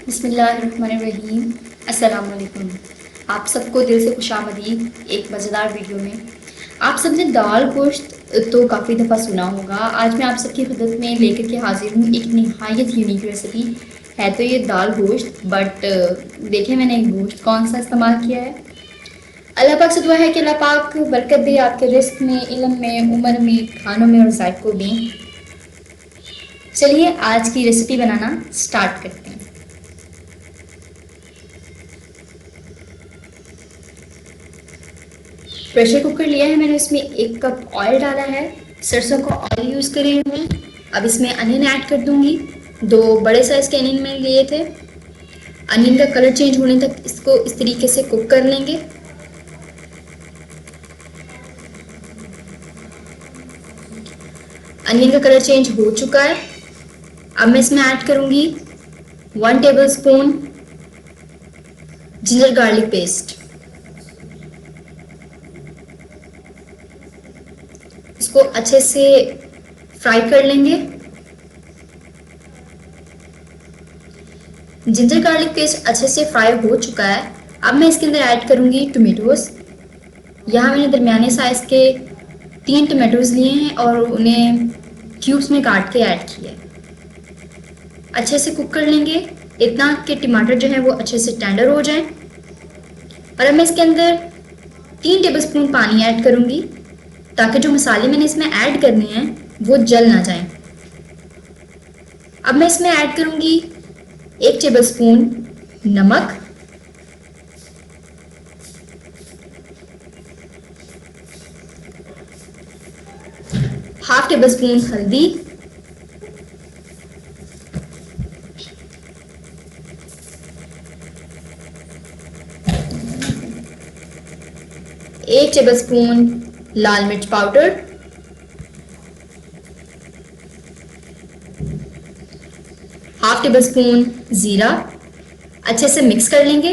बिस्मिल्लाहिर्रहमानिर्रहीम। अस्सलाम वालेकुम। आप सबको दिल से खुशामदीद एक मज़ेदार वीडियो में। आप सबने दाल गोश्त तो काफ़ी दफ़ा सुना होगा। आज मैं आप सबकी खिदमत में लेकर के हाजिर हूँ एक नहायत यूनिक रेसिपी। है तो ये दाल गोश्त, बट देखें मैंने गोश्त कौन सा इस्तेमाल किया है। अल्लाह पाक से दुआ है कि अल्लाह पाक बरकत दे आपके रिस्क में, इल्म में, उम्र में, खानों में और जायकों में। चलिए आज की रेसिपी बनाना स्टार्ट करते हैं। प्रेशर कुकर लिया है मैंने, उसमें 1 कप ऑयल डाला है। सरसों का ऑयल यूज़ कर रही हूँ मैं। अब इसमें अनियन ऐड कर दूंगी। 2 बड़े साइज़ के अनियन मैंने लिए थे। अनियन का कलर चेंज होने तक इसको इस तरीके से कुक कर लेंगे। अनियन का कलर चेंज हो चुका है। अब मैं इसमें ऐड करूंगी 1 table spoon ginger garlic paste. इसको अच्छे से फ्राई कर लेंगे। जिंजर गार्लिक पेस्ट अच्छे से फ्राई हो चुका है। अब मैं इसके अंदर ऐड करूंगी टोमेटोज। यहाँ मैंने दरमियाने साइज़ के 3 टोमेटोज लिए हैं और उन्हें क्यूब्स में काट के ऐड किया है। अच्छे से कुक कर लेंगे इतना कि टमाटर जो है वो अच्छे से टेंडर हो जाए। और अब मैं इसके अंदर 3 टेबल स्पून पानी ऐड करूंगी ताकि जो मसाले मैंने इसमें ऐड करने हैं वो जल ना जाएं। अब मैं इसमें ऐड करूंगी 1 टेबल स्पून नमक, हाफ टेबल स्पून हल्दी, 1 टेबल स्पून लाल मिर्च पाउडर, हाफ टेबल स्पून जीरा। अच्छे से मिक्स कर लेंगे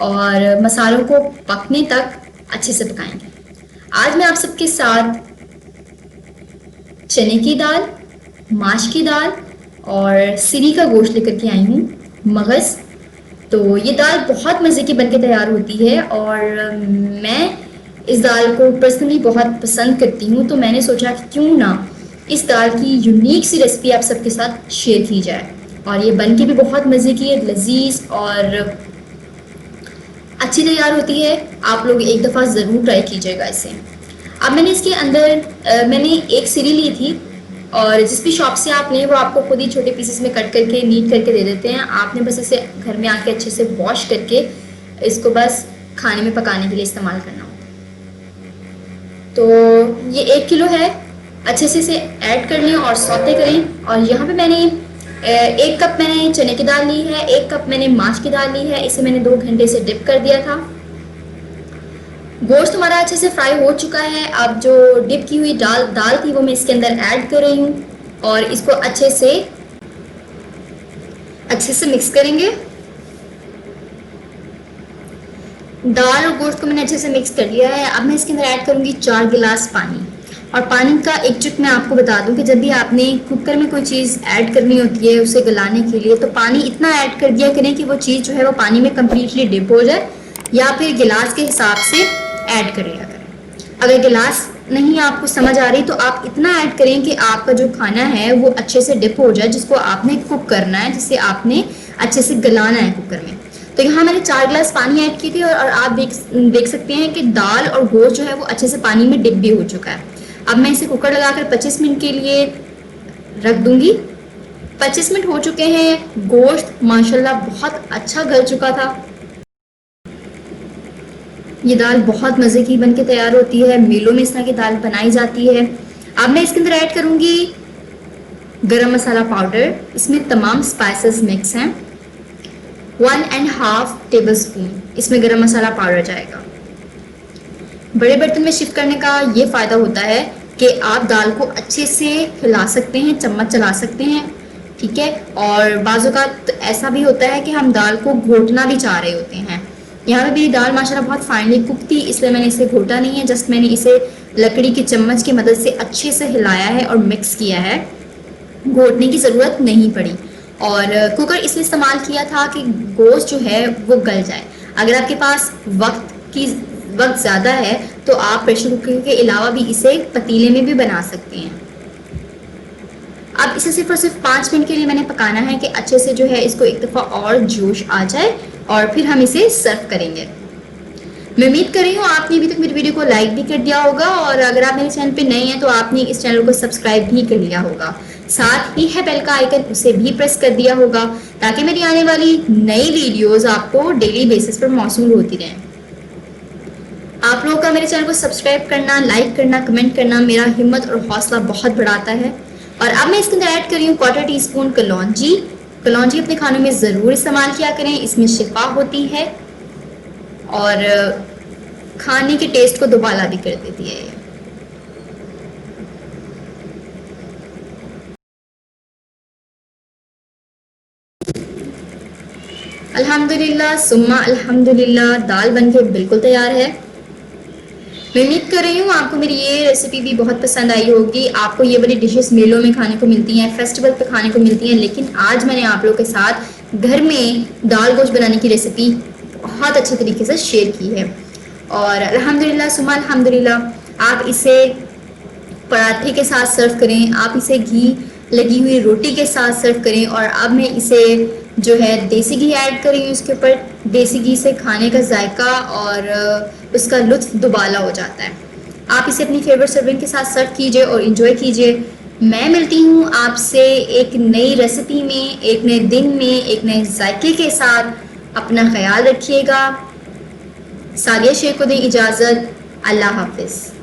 और मसालों को पकने तक अच्छे से पकाएंगे। आज मैं आप सबके साथ चने की दाल, माश की दाल और सिरी का गोश्त लेकर के आई हूँ, मगज़। तो ये दाल बहुत मज़े की बनके तैयार होती है और मैं इस दाल को पर्सनली बहुत पसंद करती हूँ। तो मैंने सोचा कि क्यों ना इस दाल की यूनिक सी रेसिपी आप सबके साथ शेयर की जाए। और ये बनके भी बहुत मज़े की है, लजीज और अच्छी तैयार होती है। आप लोग एक दफ़ा ज़रूर ट्राई कीजिएगा इसे। अब मैंने इसके अंदर मैंने एक सिरी ली थी और जिस भी शॉप से आप लें वो आपको खुद ही छोटे पीसेस में कट करके नीट करके दे देते हैं। आपने बस इसे घर में आके अच्छे से वॉश करके इसको बस खाने में पकाने के लिए इस्तेमाल करना होता है। तो ये 1 किलो है। अच्छे से इसे ऐड कर लें और सौते करें। और यहाँ पे मैंने 1 कप मैंने चने की दाल ली है, 1 कप मैंने माश की दाल ली है। इसे मैंने 2 घंटे से डिप कर दिया था। गोश्त हमारा अच्छे से फ्राई हो चुका है। अब जो डिप की हुई दाल थी वो मैं इसके अंदर ऐड कर रही हूँ और इसको अच्छे से मिक्स करेंगे। दाल और गोश्त को मैंने अच्छे से मिक्स कर लिया है। अब मैं इसके अंदर ऐड करूँगी 4 गिलास पानी। और पानी का एक ट्रिक मैं आपको बता दूं कि जब भी आपने कुकर में कोई चीज़ ऐड करनी होती है उसे गलाने के लिए, तो पानी इतना ऐड कर दिया करें कि वो चीज़ जो है वो पानी में कम्प्लीटली डिप हो जाए, या फिर गिलास के हिसाब से ऐड कर लिया करें। अगर गिलास नहीं आपको समझ आ रही तो आप इतना ऐड करें कि आपका जो खाना है वो अच्छे से डिप हो जाए, जिसको आपने कुक करना है, जिसे आपने अच्छे से गलाना है कुकर में। तो यहाँ मैंने 4 गिलास पानी ऐड किए थे और आप देख सकते हैं कि दाल और गोश्त जो है वो अच्छे से पानी में डिप भी हो चुका है। अब मैं इसे कुकर लगाकर 25 मिनट के लिए रख दूंगी। 25 मिनट हो चुके हैं। गोश्त माशाल्लाह बहुत अच्छा गल चुका था। ये दाल बहुत मज़े की बनके तैयार होती है। मेलों में इस तरह की दाल बनाई जाती है। अब मैं इसके अंदर ऐड करूंगी गरम मसाला पाउडर। इसमें तमाम स्पाइसेस मिक्स हैं। 1.5 टेबल स्पून इसमें गरम मसाला पाउडर जाएगा। बड़े बर्तन में शिफ्ट करने का ये फ़ायदा होता है कि आप दाल को अच्छे से हिला सकते हैं, चम्मच चला सकते हैं, ठीक है। और बाज़ औक़ात ऐसा भी होता है कि हम दाल को घोटना भी चाह रहे होते हैं। यहाँ पे मेरी दाल माशाल्लाह बहुत फाइनली कुक थी, इसलिए मैंने इसे घोटा नहीं है। जस्ट मैंने इसे लकड़ी की चम्मच की मदद से अच्छे से हिलाया है और मिक्स किया है। घोटने की ज़रूरत नहीं पड़ी। और कुकर इसलिए इस्तेमाल किया था कि गोश्त जो है वो गल जाए। अगर आपके पास वक्त ज़्यादा है तो आप प्रेशर कुकर के अलावा भी इसे पतीले में भी बना सकते हैं। अब इसे सिर्फ और सिर्फ 5 मिनट के लिए मैंने पकाना है कि अच्छे से जो है इसको एक दफ़ा और जोश आ जाए और फिर हम इसे सर्व करेंगे। मैं उम्मीद कर रही हूँ आपने अभी तक मेरी वीडियो को लाइक भी कर दिया होगा और अगर आप मेरे चैनल पे नए हैं तो आपने इस चैनल को सब्सक्राइब भी कर लिया होगा। साथ ही है बेल का आइकन, उसे भी प्रेस कर दिया होगा ताकि मेरी आने वाली नई वीडियोस आपको डेली बेसिस पर मौसूल होती रहें। आप लोगों का मेरे चैनल को सब्सक्राइब करना, लाइक करना, कमेंट करना मेरा हिम्मत और हौसला बहुत बढ़ाता है। और अब मैं इसके अंदर ऐड कर रही हूँ 1/4 टीस्पून कलौंजी। कलौंजी अपने खानों में ज़रूर इस्तेमाल किया करें, इसमें शिफा होती है और खाने के टेस्ट को दोबारा भी कर देती है। अल्हम्दुलिल्लाह सुम्मा अल्हम्दुलिल्लाह, दाल बनके बिल्कुल तैयार है। मैं उम्मीद कर रही हूँ आपको मेरी ये रेसिपी भी बहुत पसंद आई होगी। आपको ये बड़ी डिशेस मेलों में खाने को मिलती हैं, फेस्टिवल पे खाने को मिलती हैं, लेकिन आज मैंने आप लोगों के साथ घर में दाल गोश्त बनाने की रेसिपी बहुत अच्छे तरीके से शेयर की है। और अल्हम्दुलिल्लाह सुम्मा अल्हम्दुलिल्लाह, आप इसे पराठे के साथ सर्व करें, आप इसे घी लगी हुई रोटी के साथ सर्व करें। और अब मैं इसे जो है देसी घी ऐड कर रही हूँ इसके ऊपर। देसी घी से खाने का जायका और उसका लुत्फ दुबाला हो जाता है। आप इसे अपनी फेवरेट सर्विंग के साथ सर्व कीजिए और इन्जॉय कीजिए। मैं मिलती हूँ आपसे एक नई रेसिपी में, एक नए दिन में, एक नए जायके के साथ। अपना ख्याल रखिएगा। सादिया शेख को दें इजाज़त। अल्लाह हाफिज़।